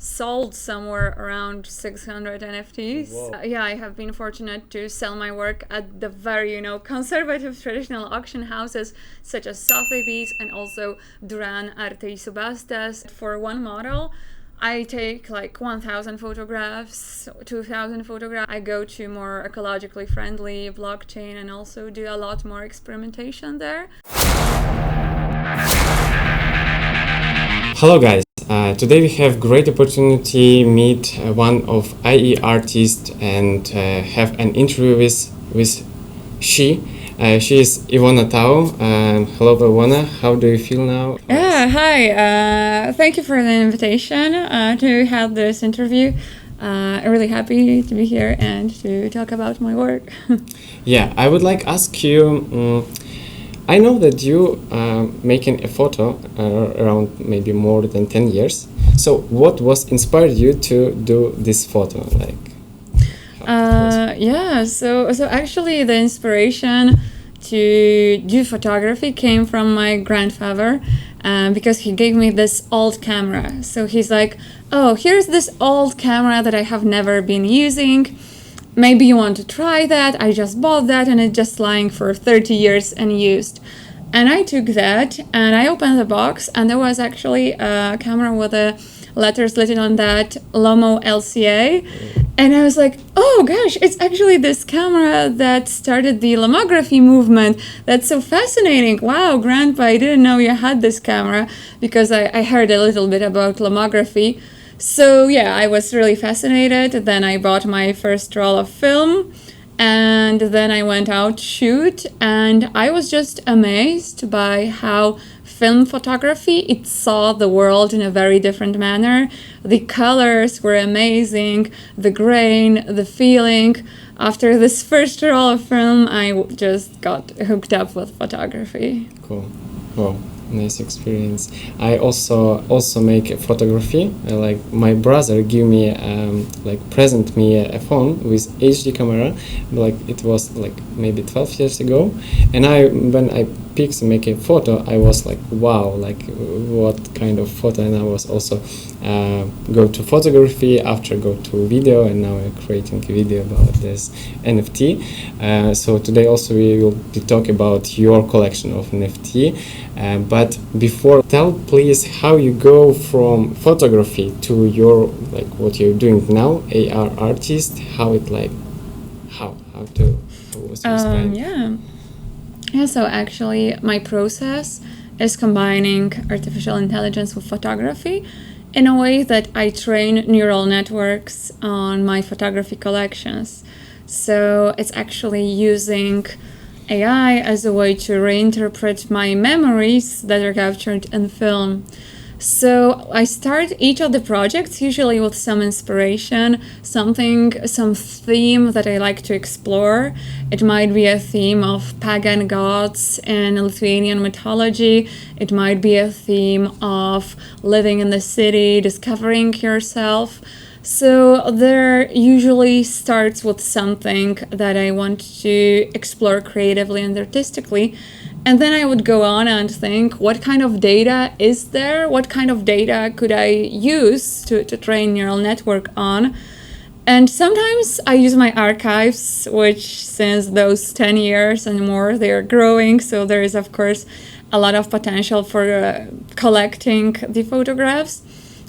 sold somewhere around 600 NFTs. Yeah, I have been fortunate to sell my work at the very, conservative traditional auction houses such as Sotheby's and also Duran, Arte y Subastas. For one model, I take like 1,000 photographs, 2,000 photographs. I go to more ecologically friendly blockchain and also do a lot more experimentation there. Hello guys, today we have great opportunity meet one of IE artists and have an interview with she. She is Ivona Tao. Hello Ivona, how do you feel now? Hi. Thank you for the invitation to have this interview. I'm really happy to be here and to talk about my work. Yeah, I would like ask you. I know that you making a photo around maybe more than 10 years. So what was inspired you to do this photo? So actually the inspiration to do photography came from my grandfather because he gave me this old camera. So he's like, oh, here's this old camera that I have never been using. Maybe you want to try that. I just bought that and it's just lying for 30 years unused. And I took that and I opened the box and there was actually a camera with the letters written on that, Lomo LCA. And I was like, oh gosh, it's actually this camera that started the lomography movement. That's so fascinating. Wow, Grandpa, I didn't know you had this camera because I heard a little bit about lomography. So yeah, I was really fascinated. Then I bought my first roll of film and then I went out to shoot and I was just amazed by how film photography, it saw the world in a very different manner. The colors were amazing, the grain, the feeling. After this first roll of film, I just got hooked up with photography. Cool. Wow. Nice experience. I also make photography. Like my brother give me present me a phone with HD camera. Like it was like maybe 12 years ago, and when I picked to make a photo, I was like, wow, like what kind of photo. And I was also go to photography, after go to video, and now I'm creating a video about this NFT. So today also we will be talk about your collection of NFT. But before, tell please how you go from photography to your like what you're doing now, AR artist. How it like, how was your style? So actually my process is combining artificial intelligence with photography in a way that I train neural networks on my photography collections. So it's actually using AI as a way to reinterpret my memories that are captured in film. So I start each of the projects usually with some inspiration, some theme that I like to explore. It might be a theme of pagan gods in Lithuanian mythology. It might be a theme of living in the city, discovering yourself. So there usually starts with something that I want to explore creatively and artistically. And then I would go on and think, what kind of data is there? What kind of data could I use to train neural network on? And sometimes I use my archives, which since those 10 years and more, they are growing. So there is, of course, a lot of potential for collecting the photographs.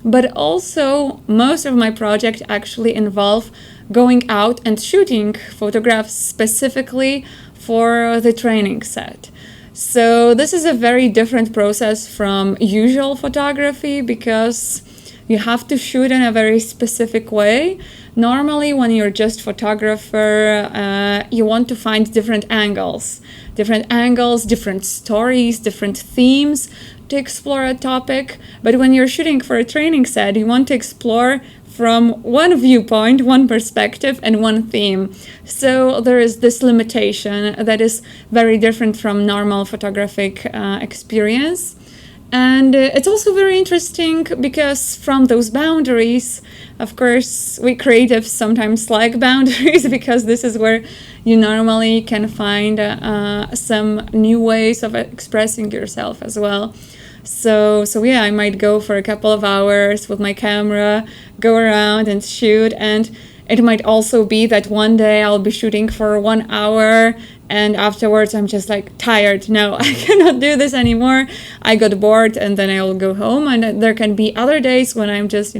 But also, most of my projects actually involve going out and shooting photographs specifically for the training set. So this is a very different process from usual photography because you have to shoot in a very specific way. Normally, when you're just photographer, you want to find different angles, different stories, different themes to explore a topic. But when you're shooting for a training set, you want to explore from one viewpoint, one perspective, and one theme. So there is this limitation that is very different from normal photographic experience. And it's also very interesting because from those boundaries, of course, we creatives sometimes like boundaries because this is where you normally can find some new ways of expressing yourself as well. So yeah, I might go for a couple of hours with my camera, go around and shoot, and it might also be that one day I'll be shooting for 1 hour and afterwards I'm just like tired. No, I cannot do this anymore. I got bored and then I'll go home. And there can be other days when I'm just,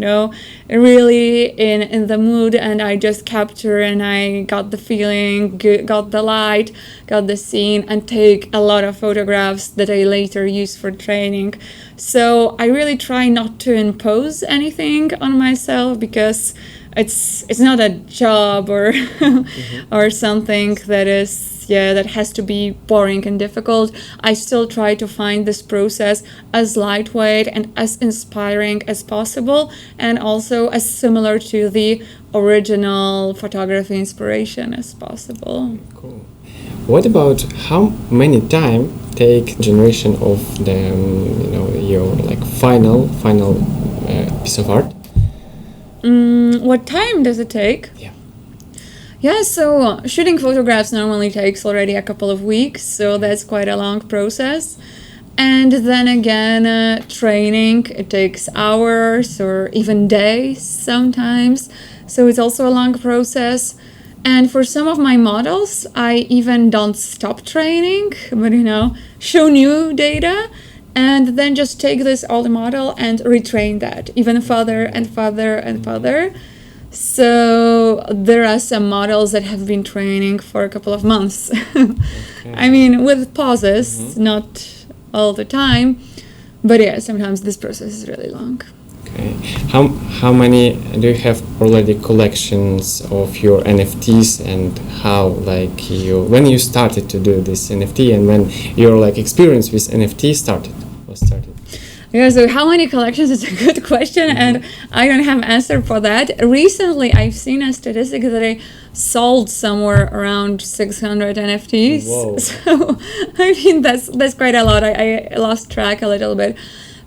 really in the mood and I just capture and I got the feeling, got the light, got the scene, and take a lot of photographs that I later use for training. So I really try not to impose anything on myself, because it's not a job or or something that has to be boring and difficult. I still try to find this process as lightweight and as inspiring as possible, and also as similar to the original photography inspiration as possible. Cool. What about how many time take generation of the your like final piece of art? What time does it take? Yeah, so shooting photographs normally takes already a couple of weeks, so that's quite a long process. And then again, training, it takes hours or even days sometimes, so it's also a long process. And for some of my models, I even don't stop training, but show new data, and then just take this old model and retrain that even further and further and further. So there are some models that have been training for a couple of months. I mean, with pauses, not all the time, but yeah, sometimes this process is really long. Okay. How many do you have already collections of your NFTs, and how when you started to do this NFT and when your experience with NFT was started? Yeah, so how many collections is a good question, and I don't have an answer for that. Recently, I've seen a statistic that I sold somewhere around 600 NFTs. Whoa. So, I mean, that's quite a lot. I lost track a little bit.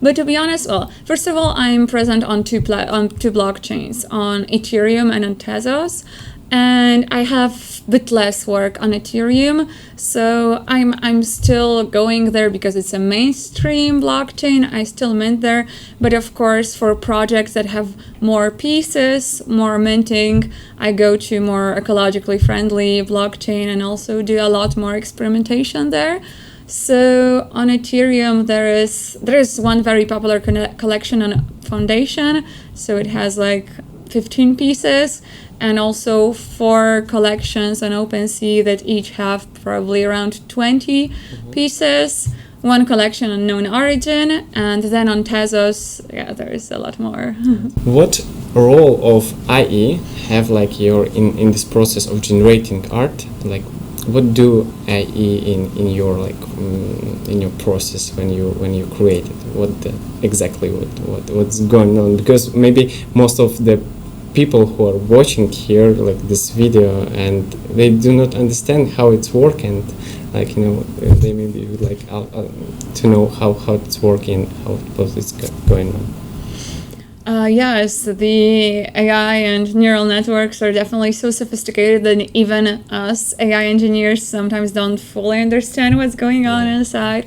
But to be honest, well, first of all, I'm present on two blockchains, on Ethereum and on Tezos. And I have a bit less work on Ethereum, so I'm still going there because it's a mainstream blockchain. I still mint there, but of course for projects that have more pieces, more minting, I go to more ecologically friendly blockchain and also do a lot more experimentation there. So on Ethereum there is one very popular collection on Foundation, so it has 15 pieces, and also 4 collections on OpenSea that each have probably around 20 pieces, 1 collection on known origin, and then on Tezos, there is a lot more. What role of IE have in this process of generating art? What do IE in your in your process when you create it? What's going on? Because maybe most of the people who are watching here this video and they do not understand how it's working, they maybe would to know how it's working, how it's going on. Yes, the AI and neural networks are definitely so sophisticated that even us AI engineers sometimes don't fully understand what's going on inside.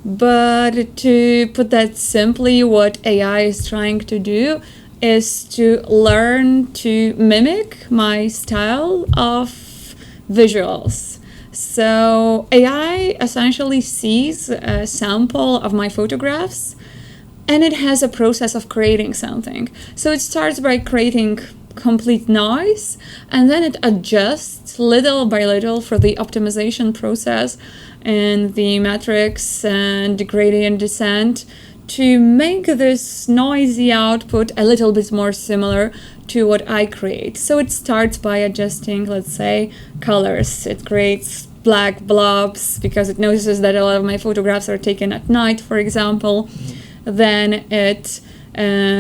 But to put that simply, what AI is trying to do is to learn to mimic my style of visuals. So AI essentially sees a sample of my photographs, and it has a process of creating something. So it starts by creating complete noise, and then it adjusts little by little for the optimization process and the metrics and the gradient descent to make this noisy output a little bit more similar to what I create. So it starts by adjusting, let's say, colors. It creates black blobs because it notices that a lot of my photographs are taken at night, for example. Then it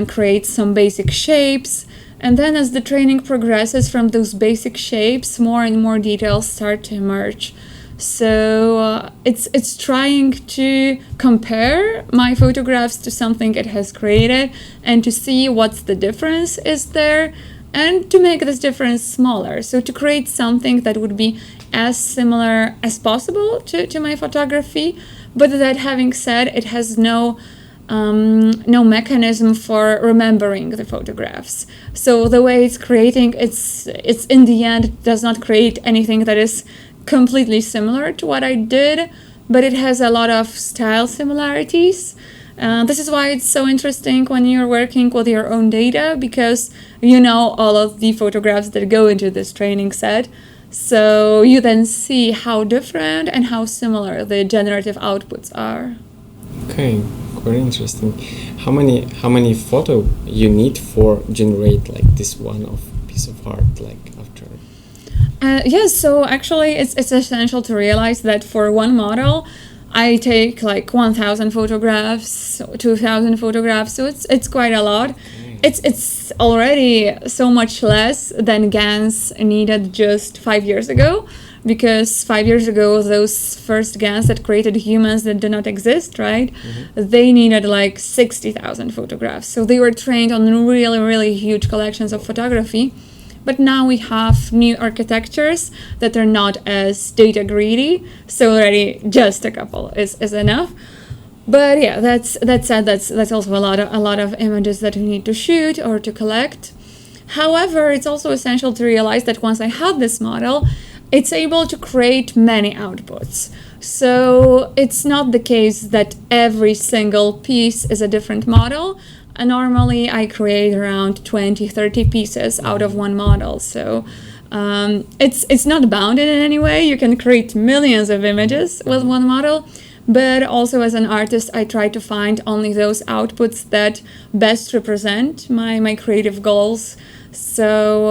creates some basic shapes, and then as the training progresses from those basic shapes, more and more details start to emerge. So it's trying to compare my photographs to something it has created and to see what's the difference is there, and to make this difference smaller. So to create something that would be as similar as possible to my photography, But that having said, it has no mechanism for remembering the photographs. So the way it's creating, it's in the end does not create anything that is completely similar to what I did, but it has a lot of style similarities. This is why it's so interesting when you're working with your own data, because you know all of the photographs that go into this training set. So you then see how different and how similar the generative outputs are. Okay, very interesting. How many photo you need for generate like this one of piece of art like after? Yes, so actually it's essential to realize that for one model, I take like 1,000 photographs, 2,000 photographs, so it's quite a lot. It's already so much less than GANs needed just 5 years ago, because 5 years ago those first GANs that created humans that do not exist, right? They needed like 60,000 photographs, so they were trained on really huge collections of photography. But now we have new architectures that are not as data greedy, so already just a couple is enough. But yeah, that's also a lot of images that we need to shoot or to collect. However, it's also essential to realize that once I have this model, it's able to create many outputs. So it's not the case that every single piece is a different model. Normally I create around 20-30 pieces out of one model, so it's not bounded in any way. You can create millions of images with one model, but also as an artist I try to find only those outputs that best represent my creative goals. So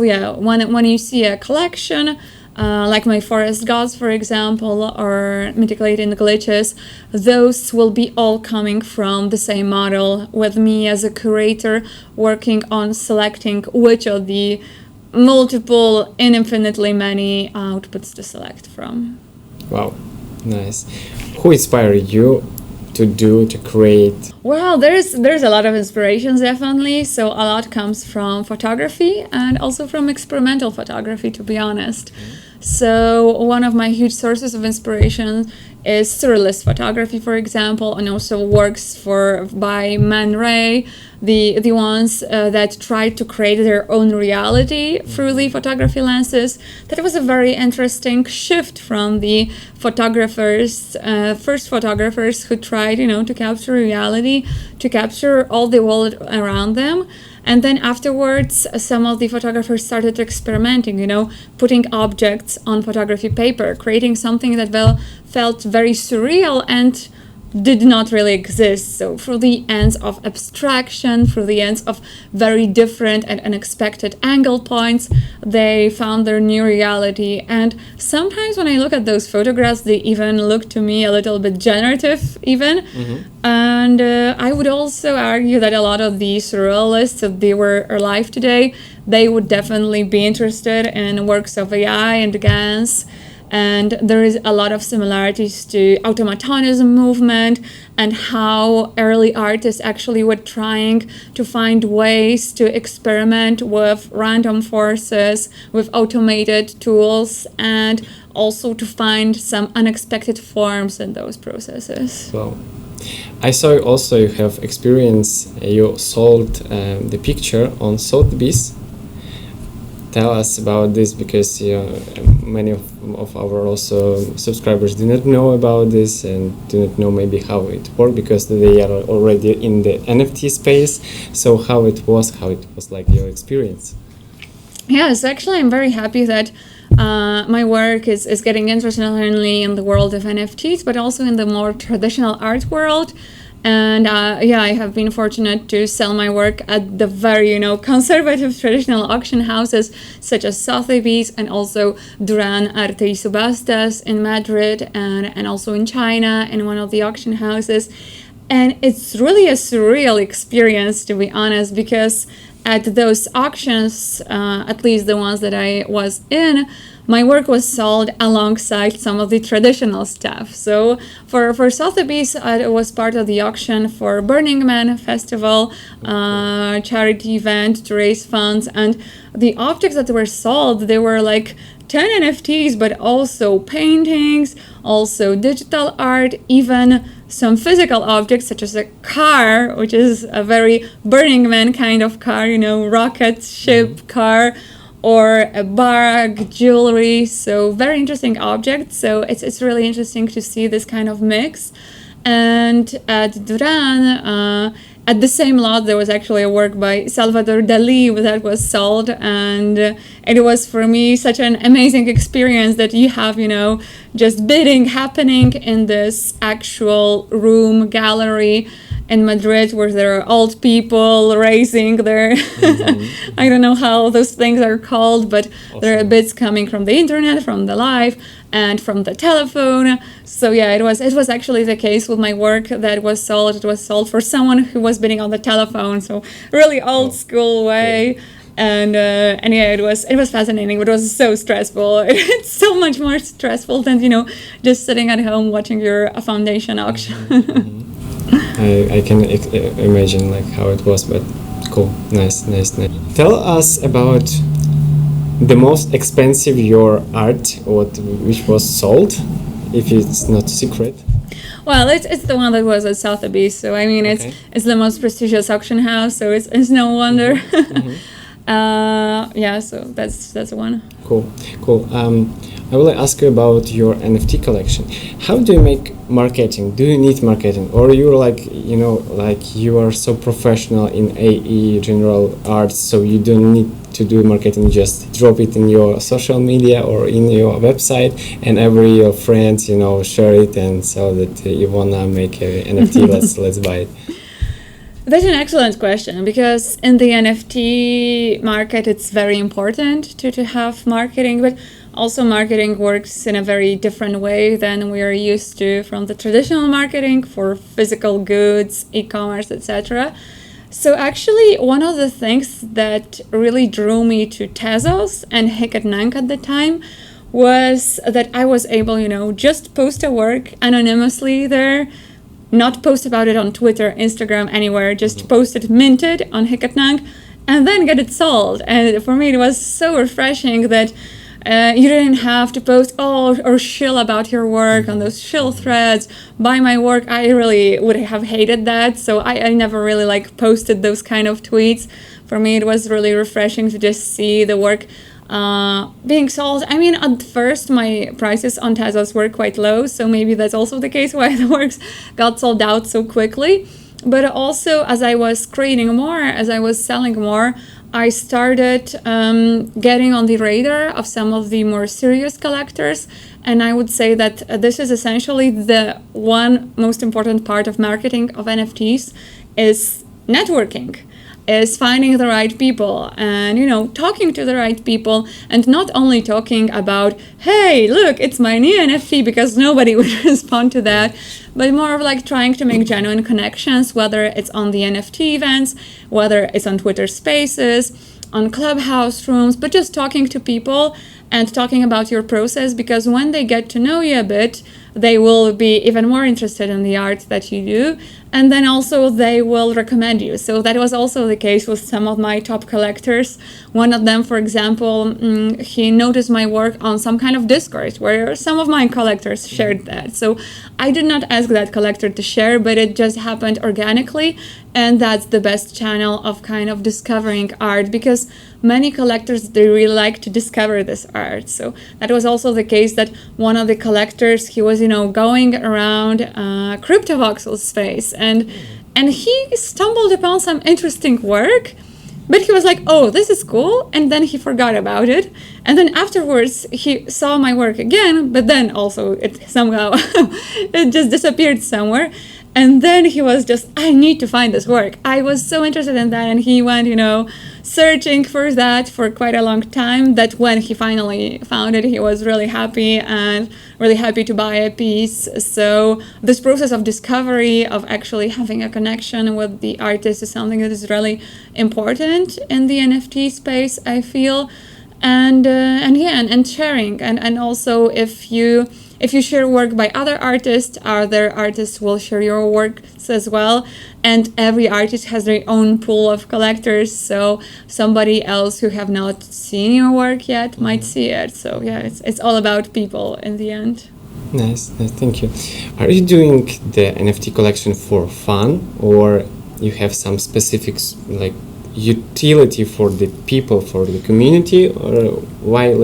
yeah, when you see a collection, like my forest gods, for example, or mitigating glitches, those will be all coming from the same model, with me as a curator working on selecting which of the multiple, infinitely many outputs to select from. Wow, nice. Who inspired you to create? Well, there's a lot of inspirations, definitely. So a lot comes from photography and also from experimental photography, to be honest. So one of my huge sources of inspiration is surrealist photography, for example, and also works by Man Ray, the ones that tried to create their own reality through the photography lenses. That was a very interesting shift from the first photographers who tried, to capture reality, to capture all the world around them. And then afterwards, some of the photographers started experimenting, putting objects on photography paper, creating something that felt very surreal and did not really exist. So through the ends of abstraction, through the ends of very different and unexpected angle points, they found their new reality. And sometimes when I look at those photographs, they even look to me a little bit generative even. And I would also argue that a lot of the surrealists, if they were alive today, they would definitely be interested in works of AI and GANs. And there is a lot of similarities to automatonism movement and how early artists actually were trying to find ways to experiment with random forces, with automated tools, and also to find some unexpected forms in those processes. Well, I saw also you have experience, you sold the picture on Sotheby's. Tell us about this, because many of our also subscribers do not know about this and do not know maybe how it works, because they are already in the NFT space. So how it was like your experience? Yes, actually I'm very happy that my work is getting interested not only in the world of NFTs, but also in the more traditional art world. And I have been fortunate to sell my work at the very, conservative traditional auction houses such as Sotheby's and also Duran Arte y Subastas in Madrid and also in China in one of the auction houses. And it's really a surreal experience, to be honest, because at those auctions, at least the ones that I was in, my work was sold alongside some of the traditional stuff. So for Sotheby's, it was part of the auction for Burning Man Festival, charity event to raise funds. And the objects that were sold, they were like 10 NFTs, but also paintings, also digital art, even some physical objects such as a car, which is a very Burning Man kind of car, rocket ship car, or a bag, jewelry. So very interesting objects. So it's really interesting to see this kind of mix. And at Duran, at the same lot, there was actually a work by Salvador Dali that was sold, and it was for me such an amazing experience that you have, just bidding happening in this actual room gallery in Madrid where there are old people raising their I don't know how those things are called, but awesome. There are bids coming from the internet, from the live, and from the telephone. So yeah, it was actually the case with my work that was sold. It was sold for someone who was bidding on the telephone, so really old school way. Cool. And yeah, it was fascinating, but it was so stressful. It's so much more stressful than just sitting at home watching your foundation auction. I can imagine like how it was, but cool, nice. Tell us about the most expensive your art, which was sold, if it's not secret. Well, it's the one that was at Sotheby's, so I mean okay. It's the most prestigious auction house, so it's no wonder. Yeah, so that's one. Cool. I will ask you about your NFT collection. How do you make marketing? Do you need marketing, or you're like you are so professional in AE general arts, so you don't need to do marketing? Just drop it in your social media or in your website, and every your friends share it and sell that you wanna make a NFT. let's buy it. That's an excellent question, because in the NFT market, it's very important to have marketing, but also marketing works in a very different way than we are used to from the traditional marketing for physical goods, e-commerce, etc. So actually, one of the things that really drew me to Tezos and Hikatnank at the time was that I was able, just post a work anonymously there, not post about it on Twitter, Instagram, anywhere, just post it minted on Hikatnank and then get it sold. And for me, it was so refreshing that you didn't have to post or shill about your work on those shill threads. Buy my work. I really would have hated that. So I never really posted those kind of tweets. For me, it was really refreshing to just see the work being sold. I mean, at first my prices on Tezos were quite low, so maybe that's also the case why the works got sold out so quickly. But also, as I was creating more, as I was selling more, I started getting on the radar of some of the more serious collectors. And I would say that this is essentially the one most important part of marketing of NFTs is networking. Is finding the right people and, talking to the right people, and not only talking about, hey, look, it's my new NFT, because nobody would respond to that, but more of trying to make genuine connections, whether it's on the NFT events, whether it's on Twitter Spaces, on Clubhouse rooms, but just talking to people and talking about your process, because when they get to know you a bit, they will be even more interested in the art that you do, and then also they will recommend you. So that was also the case with some of my top collectors. One of them, for example, he noticed my work on some kind of Discord where some of my collectors shared that. So I did not ask that collector to share, but it just happened organically, and that's the best channel of kind of discovering art, because many collectors, they really like to discover this art. So that was also the case that one of the collectors, he was going around CryptoVoxel's space, and he stumbled upon some interesting work, but he was like, oh, this is cool, and then he forgot about it, and then afterwards he saw my work again, but then also it somehow it just disappeared somewhere. And then he was just, I need to find this work. I was so interested in that, and he went, searching for that for quite a long time, that when he finally found it, he was really happy to buy a piece. So this process of discovery, of actually having a connection with the artist, is something that is really important in the NFT space, I feel. And sharing. And also, if you if you share work by other artists will share your works as well. And every artist has their own pool of collectors. So somebody else who have not seen your work yet might see it. So yeah, it's all about people in the end. Nice, thank you. Are you doing the NFT collection for fun, or you have some specifics like utility for the people, for the community, or why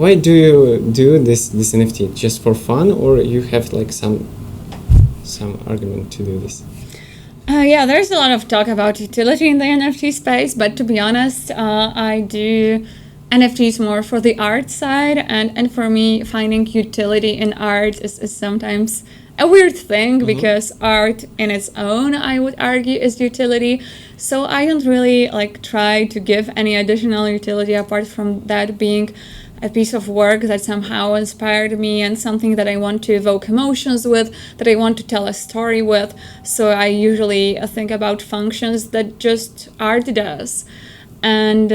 why do you do this NFT just for fun, or you have like some argument to do this? Yeah, there's a lot of talk about utility in the NFT space, but to be honest, I do NFTs more for the art side, and for me, finding utility in art is sometimes a weird thing, because art in its own, I would argue, is utility. So I don't really try to give any additional utility apart from that being a piece of work that somehow inspired me and something that I want to evoke emotions with, that I want to tell a story with. So I usually think about functions that just art does. And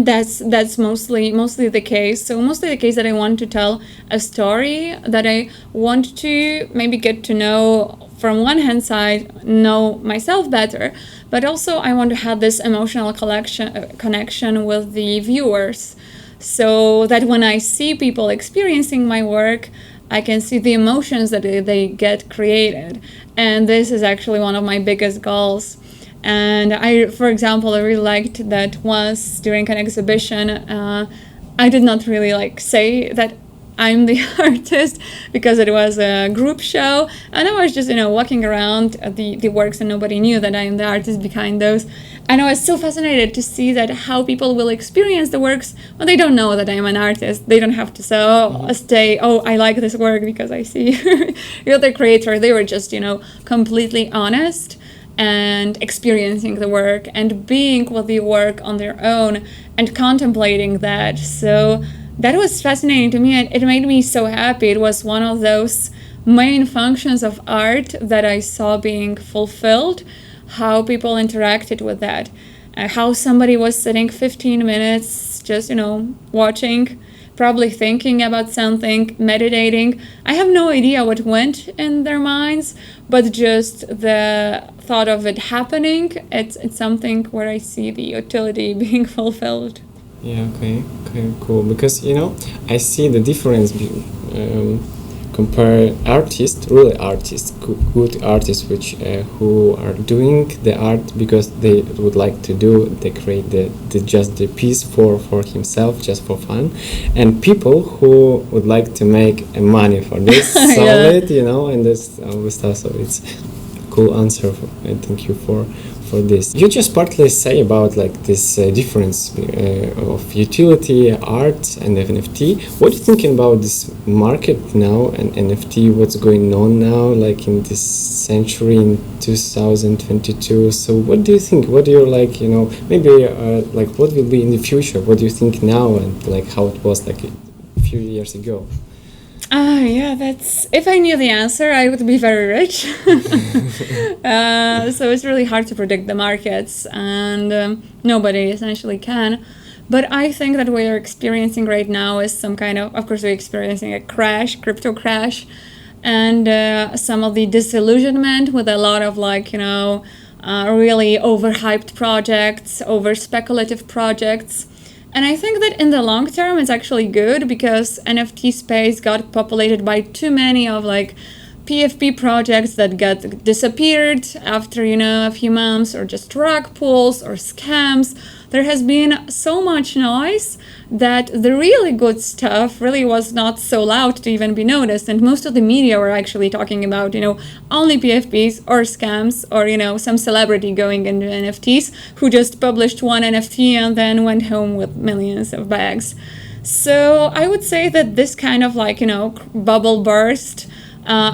that's mostly the case. So mostly the case that I want to tell a story, that I want to maybe get to know, from one hand side, know myself better, but also I want to have this emotional connection with the viewers, so that when I see people experiencing my work, I can see the emotions that they get created. And this is actually one of my biggest goals. And for example, I really liked that once during an exhibition, I did not really say that I'm the artist, because it was a group show, and I was just walking around the works, and nobody knew that I'm the artist behind those. And I was so fascinated to see that how people will experience the works when they don't know that I'm an artist. They don't have to say, I like this work because I see you're the creator. They were just completely honest and experiencing the work and being with the work on their own and contemplating that. So that was fascinating to me, and it made me so happy. It was one of those main functions of art that I saw being fulfilled, how people interacted with that, how somebody was sitting 15 minutes just, watching, probably thinking about something, meditating. I have no idea what went in their minds, but just the thought of it happening, it's something where I see the utility being fulfilled. Yeah, okay, cool. Because I see the difference. Compare really artists, good artists, which who are doing the art because they would like to do. They create the piece for himself, just for fun, and people who would like to make money for this, sell it, and this stuff. So it's a cool answer. And thank you for this. You just partly say about this difference of utility, art, and NFT. What are you thinking about this market now and NFT? What's going on now, in this century in 2022? So what do you think? What do you maybe what will be in the future? What do you think now, and how it was a few years ago? Yeah, if I knew the answer, I would be very rich. So it's really hard to predict the markets, and nobody essentially can. But I think that what we're experiencing right now is some kind of course, we're experiencing a crypto crash, and some of the disillusionment with a lot of really overhyped projects, over speculative projects. And I think that in the long term, it's actually good, because NFT space got populated by too many of PFP projects that got disappeared after, a few months, or just rug pulls or scams. There has been so much noise that the really good stuff really was not so loud to even be noticed. And most of the media were actually talking about, only PFPs or scams, or, some celebrity going into NFTs who just published one NFT and then went home with millions of bags. So I would say that this kind of bubble burst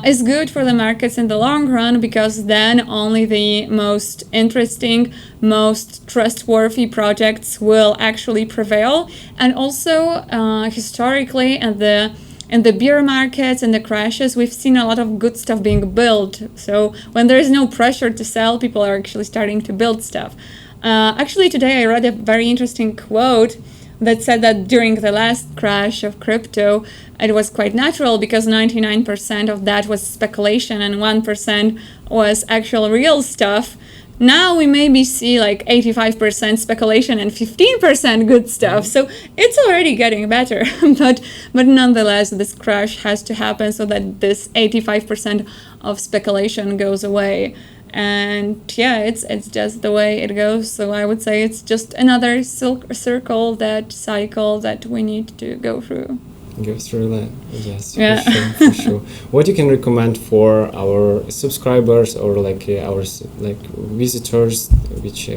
is good for the markets in the long run, because then only the most interesting, most trustworthy projects will actually prevail. And also historically, in the bear markets and the crashes, we've seen a lot of good stuff being built. So when there is no pressure to sell, people are actually starting to build stuff. Actually, today I read a very interesting quote that said that during the last crash of crypto, it was quite natural because 99% of that was speculation and 1% was actual real stuff. Now we maybe see like 85% speculation and 15% good stuff. So it's already getting better. but nonetheless, this crash has to happen so that this 85% of speculation goes away. And yeah, it's just the way it goes. So I would say it's just another cycle that we need to go through. Go through that, yes, yeah. For sure. What you can recommend for our subscribers or like our like visitors which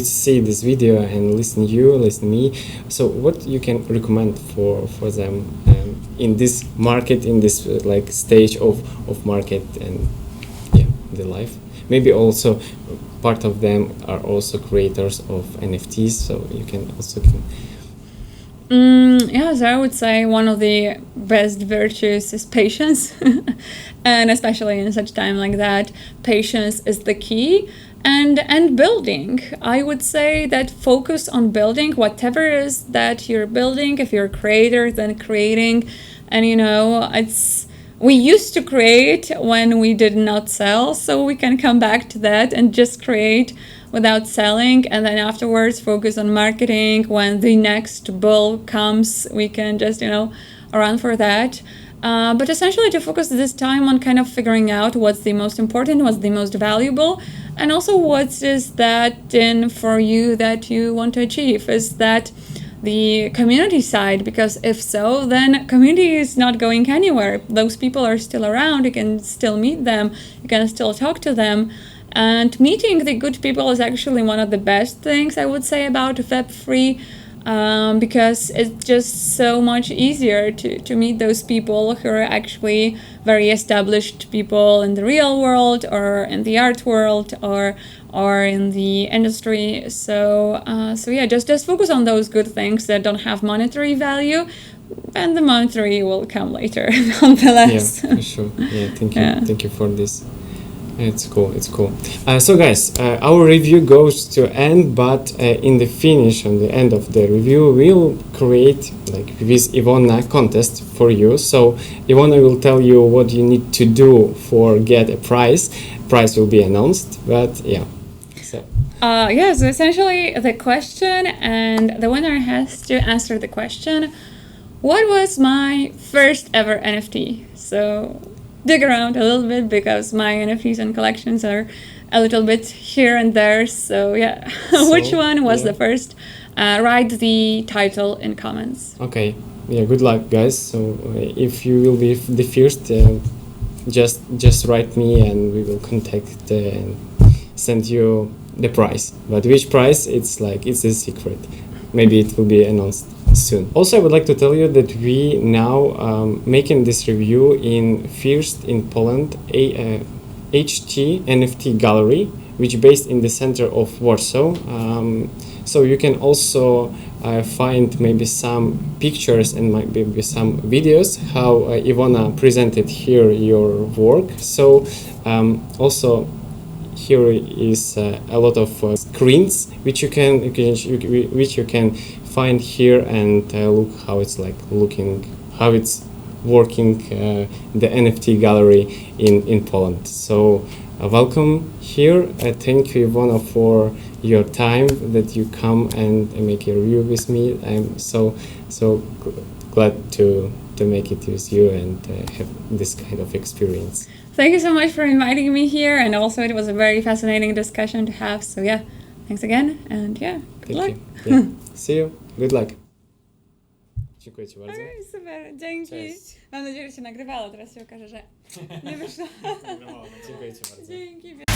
see this video and listen me? So what you can recommend for them in this market, in this like stage of market and the life? Maybe also part of them are also creators of NFTs, so you can also. So I would say one of the best virtues is patience. And especially in such time like that, patience is the key. And building. I would say that focus on building whatever it is that you're building. If you're a creator, then creating. And we used to create when we did not sell, so we can come back to that and just create without selling, and then afterwards focus on marketing. When the next bull comes, we can just run for that. But essentially to focus this time on kind of figuring out what's the most important, what's the most valuable, and also what is that in for you that you want to achieve. Is that the community side? Because if so, then community is not going anywhere. Those people are still around. You can still meet them. You can still talk to them. And meeting the good people is actually one of the best things I would say about Web3, because it's just so much easier to meet those people who are actually very established people in the real world or in the art world or in the industry. So just focus on those good things that don't have monetary value, and the monetary will come later, nonetheless. Yeah, for sure. Yeah, thank you for this. It's cool. So guys, our review goes to end, but in the finish, on the end of the review, we'll create like with Ivona contest for you. So Ivona will tell you what you need to do for get a prize. Prize will be announced, but yeah. So. So essentially the question, and the winner has to answer the question, what was my first ever NFT? So dig around a little bit because my NFTs and collections are a little bit here and there. So yeah, which one was the first? Write the title in comments. Okay. Yeah. Good luck, guys. So if you will be the first, just write me and we will contact and send you the prize. But which prize? It's a secret. Maybe it will be announced soon. Also, I would like to tell you that we now making this review first in Poland, HT NFT Gallery, which based in the center of Warsaw. So you can also find maybe some pictures and maybe some videos how Ivona presented here your work. So also here is a lot of screens which you can find here and look how it's looking, how it's working, the NFT gallery in Poland. So welcome here. Thank you, Ivona, for your time that you come and make a review with me. I'm so glad to make it with you and have this kind of experience. Thank you so much for inviting me here, and also it was a very fascinating discussion to have. So yeah, thanks again, and good luck. Yeah. See you. Good luck. Dziękuję Ci bardzo. Okay, super, dzięki. Cześć. Mam nadzieję, że się nagrywało, teraz się okaże, że nie wyszło. Dziękuję Ci bardzo. Dzięki.